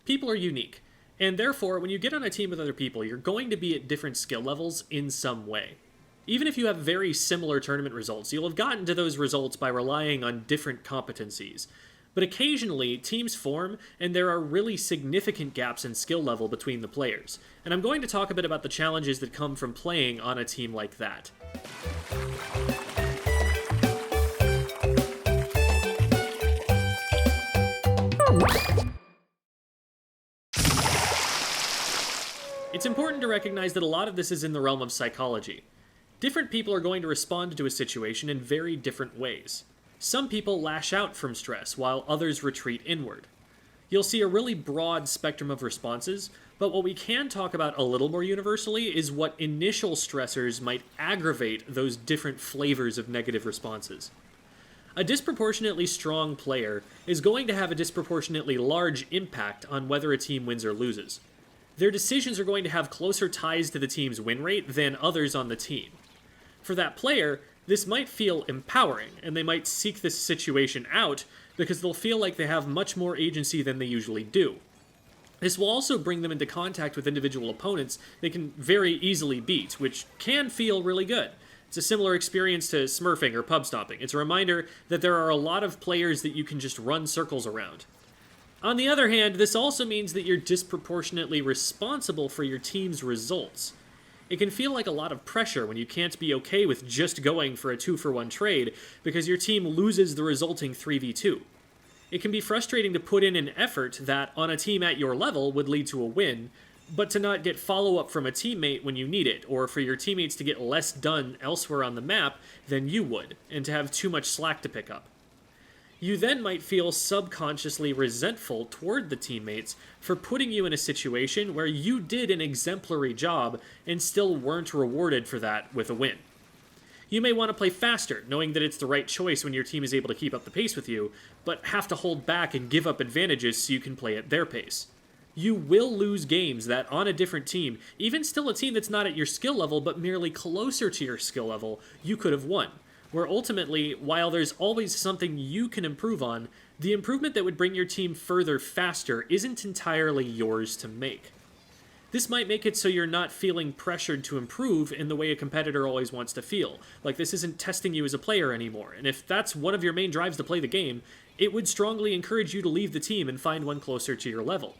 People are unique, and therefore, when you get on a team with other people, you're going to be at different skill levels in some way. Even if you have very similar tournament results, you'll have gotten to those results by relying on different competencies. But occasionally, teams form, and there are really significant gaps in skill level between the players. And I'm going to talk a bit about the challenges that come from playing on a team like that. It's important to recognize that a lot of this is in the realm of psychology. Different people are going to respond to a situation in very different ways. Some people lash out from stress, while others retreat inward. You'll see a really broad spectrum of responses, but what we can talk about a little more universally is what initial stressors might aggravate those different flavors of negative responses. A disproportionately strong player is going to have a disproportionately large impact on whether a team wins or loses. Their decisions are going to have closer ties to the team's win rate than others on the team. For that player, this might feel empowering, and they might seek this situation out because they'll feel like they have much more agency than they usually do. This will also bring them into contact with individual opponents they can very easily beat, which can feel really good. It's a similar experience to smurfing or pub stomping. It's a reminder that there are a lot of players that you can just run circles around. On the other hand, this also means that you're disproportionately responsible for your team's results. It can feel like a lot of pressure when you can't be okay with just going for a 2-for-1 trade because your team loses the resulting 3v2. It can be frustrating to put in an effort that, on a team at your level, would lead to a win, but to not get follow-up from a teammate when you need it, or for your teammates to get less done elsewhere on the map than you would, and to have too much slack to pick up. You then might feel subconsciously resentful toward the teammates for putting you in a situation where you did an exemplary job and still weren't rewarded for that with a win. You may want to play faster, knowing that it's the right choice when your team is able to keep up the pace with you, but have to hold back and give up advantages so you can play at their pace. You will lose games that, on a different team, even still a team that's not at your skill level but merely closer to your skill level, you could have won. Where ultimately, while there's always something you can improve on, the improvement that would bring your team further faster isn't entirely yours to make. This might make it so you're not feeling pressured to improve in the way a competitor always wants to feel, like this isn't testing you as a player anymore, and if that's one of your main drives to play the game, it would strongly encourage you to leave the team and find one closer to your level.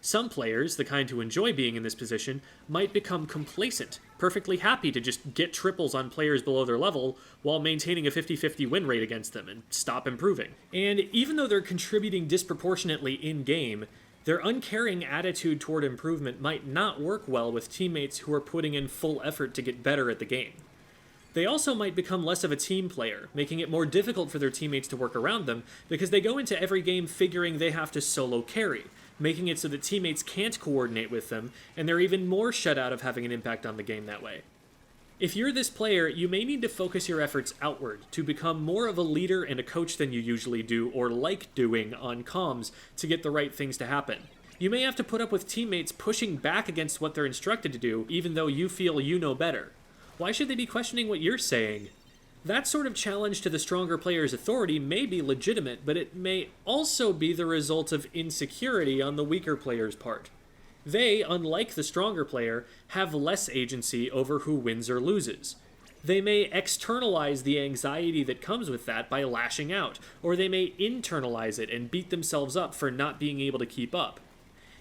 Some players, the kind who enjoy being in this position, might become complacent, perfectly happy to just get triples on players below their level while maintaining a 50-50 win rate against them and stop improving. And even though they're contributing disproportionately in-game, their uncaring attitude toward improvement might not work well with teammates who are putting in full effort to get better at the game. They also might become less of a team player, making it more difficult for their teammates to work around them because they go into every game figuring they have to solo carry, making it so that teammates can't coordinate with them, and they're even more shut out of having an impact on the game that way. If you're this player, you may need to focus your efforts outward to become more of a leader and a coach than you usually do or like doing on comms to get the right things to happen. You may have to put up with teammates pushing back against what they're instructed to do, even though you feel you know better. Why should they be questioning what you're saying? That sort of challenge to the stronger player's authority may be legitimate, but it may also be the result of insecurity on the weaker player's part. They, unlike the stronger player, have less agency over who wins or loses. They may externalize the anxiety that comes with that by lashing out, or they may internalize it and beat themselves up for not being able to keep up.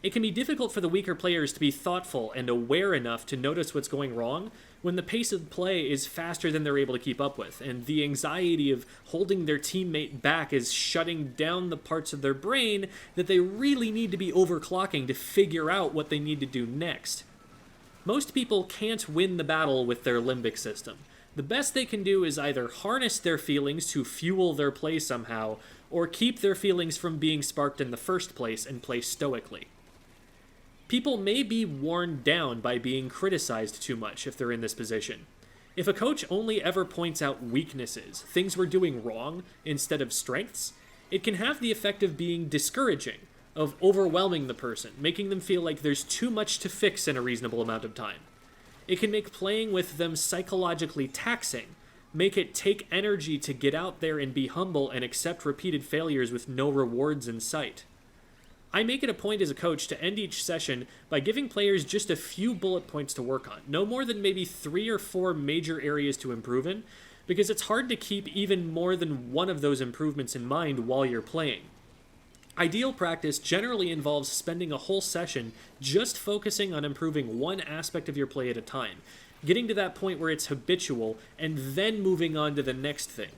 It can be difficult for the weaker players to be thoughtful and aware enough to notice what's going wrong when the pace of play is faster than they're able to keep up with, and the anxiety of holding their teammate back is shutting down the parts of their brain that they really need to be overclocking to figure out what they need to do next. Most people can't win the battle with their limbic system. The best they can do is either harness their feelings to fuel their play somehow, or keep their feelings from being sparked in the first place and play stoically. People may be worn down by being criticized too much if they're in this position. If a coach only ever points out weaknesses, things we're doing wrong, instead of strengths, it can have the effect of being discouraging, of overwhelming the person, making them feel like there's too much to fix in a reasonable amount of time. It can make playing with them psychologically taxing, make it take energy to get out there and be humble and accept repeated failures with no rewards in sight. I make it a point as a coach to end each session by giving players just a few bullet points to work on, no more than maybe 3 or 4 major areas to improve in, because it's hard to keep even more than one of those improvements in mind while you're playing. Ideal practice generally involves spending a whole session just focusing on improving one aspect of your play at a time, getting to that point where it's habitual, and then moving on to the next thing.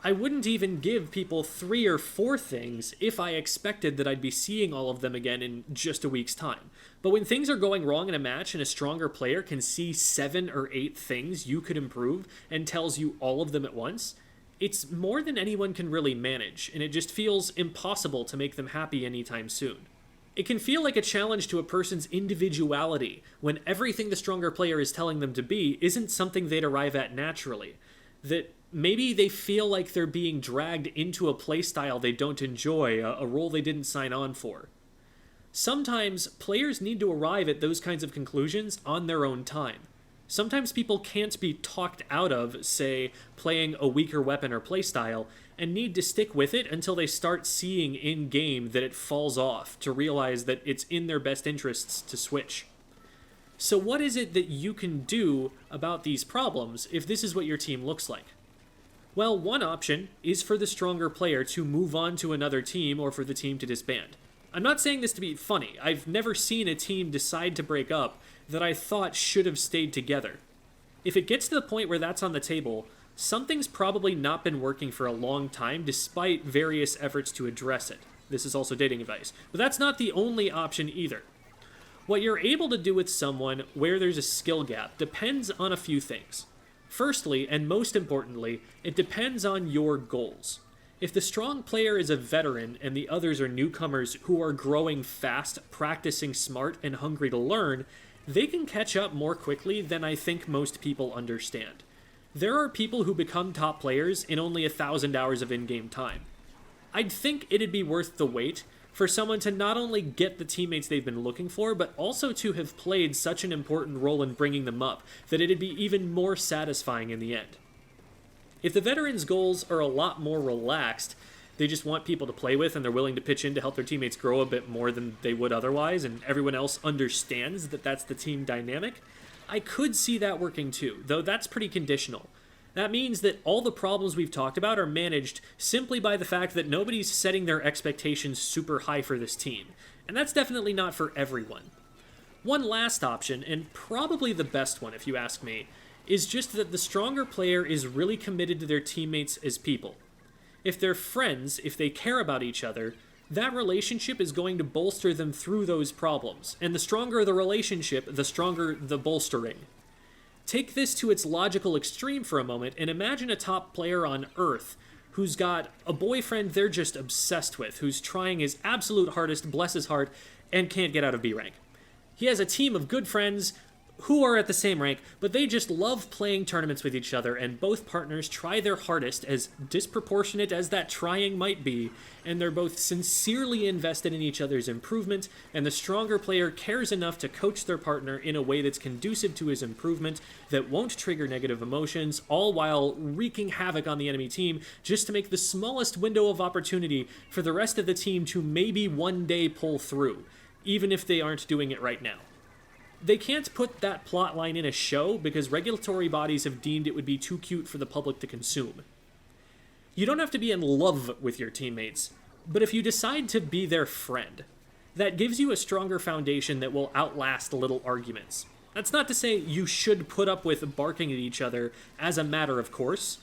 I wouldn't even give people 3 or 4 things if I expected that I'd be seeing all of them again in just a week's time. But when things are going wrong in a match and a stronger player can see 7 or 8 things you could improve and tells you all of them at once, it's more than anyone can really manage, and it just feels impossible to make them happy anytime soon. It can feel like a challenge to a person's individuality when everything the stronger player is telling them to be isn't something they'd arrive at naturally. That maybe they feel like they're being dragged into a playstyle they don't enjoy, a role they didn't sign on for. Sometimes players need to arrive at those kinds of conclusions on their own time. Sometimes people can't be talked out of, say, playing a weaker weapon or playstyle, and need to stick with it until they start seeing in-game that it falls off, to realize that it's in their best interests to switch. So what is it that you can do about these problems if this is what your team looks like? Well, one option is for the stronger player to move on to another team or for the team to disband. I'm not saying this to be funny. I've never seen a team decide to break up that I thought should have stayed together. If it gets to the point where that's on the table, something's probably not been working for a long time despite various efforts to address it. This is also dating advice. But that's not the only option either. What you're able to do with someone where there's a skill gap depends on a few things. Firstly, and most importantly, it depends on your goals. If the strong player is a veteran and the others are newcomers who are growing fast, practicing smart, and hungry to learn, they can catch up more quickly than I think most people understand. There are people who become top players in only 1,000 hours of in-game time. I'd think it'd be worth the wait for someone to not only get the teammates they've been looking for, but also to have played such an important role in bringing them up that it'd be even more satisfying in the end. If the veterans' goals are a lot more relaxed, they just want people to play with and they're willing to pitch in to help their teammates grow a bit more than they would otherwise, and everyone else understands that that's the team dynamic, I could see that working too, though that's pretty conditional. That means that all the problems we've talked about are managed simply by the fact that nobody's setting their expectations super high for this team, and that's definitely not for everyone. One last option, and probably the best one if you ask me, is just that the stronger player is really committed to their teammates as people. If they're friends, if they care about each other, that relationship is going to bolster them through those problems, and the stronger the relationship, the stronger the bolstering. Take this to its logical extreme for a moment and imagine a top player on Earth who's got a boyfriend they're just obsessed with, who's trying his absolute hardest, bless his heart, and can't get out of B rank. He has a team of good friends who are at the same rank, but they just love playing tournaments with each other, and both partners try their hardest, as disproportionate as that trying might be, and they're both sincerely invested in each other's improvement, and the stronger player cares enough to coach their partner in a way that's conducive to his improvement, that won't trigger negative emotions, all while wreaking havoc on the enemy team, just to make the smallest window of opportunity for the rest of the team to maybe one day pull through, even if they aren't doing it right now. They can't put that plotline in a show because regulatory bodies have deemed it would be too cute for the public to consume. You don't have to be in love with your teammates, but if you decide to be their friend, that gives you a stronger foundation that will outlast little arguments. That's not to say you should put up with barking at each other as a matter of course,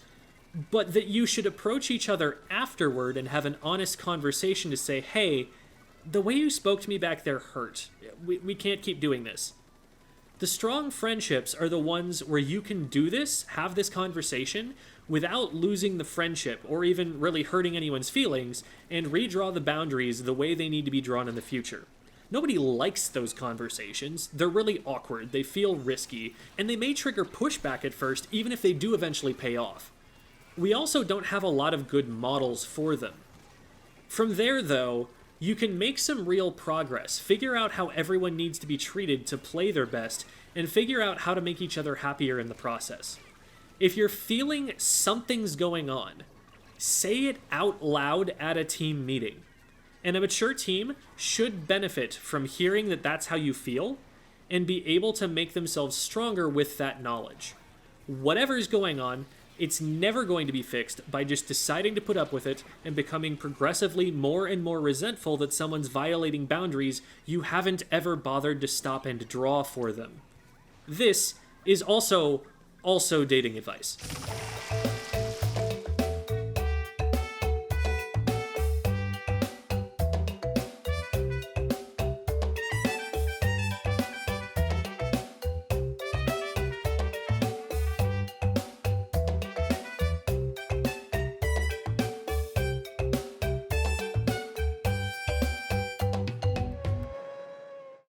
but that you should approach each other afterward and have an honest conversation to say, hey, the way you spoke to me back there hurt. We can't keep doing this. The strong friendships are the ones where you can do this, have this conversation, without losing the friendship or even really hurting anyone's feelings, and redraw the boundaries the way they need to be drawn in the future. Nobody likes those conversations. They're really awkward, they feel risky, and they may trigger pushback at first, even if they do eventually pay off. We also don't have a lot of good models for them. From there, though, you can make some real progress, figure out how everyone needs to be treated to play their best, and figure out how to make each other happier in the process. If you're feeling something's going on, say it out loud at a team meeting. And a mature team should benefit from hearing that that's how you feel and be able to make themselves stronger with that knowledge. Whatever's going on, it's never going to be fixed by just deciding to put up with it and becoming progressively more and more resentful that someone's violating boundaries you haven't ever bothered to stop and draw for them. This is also dating advice.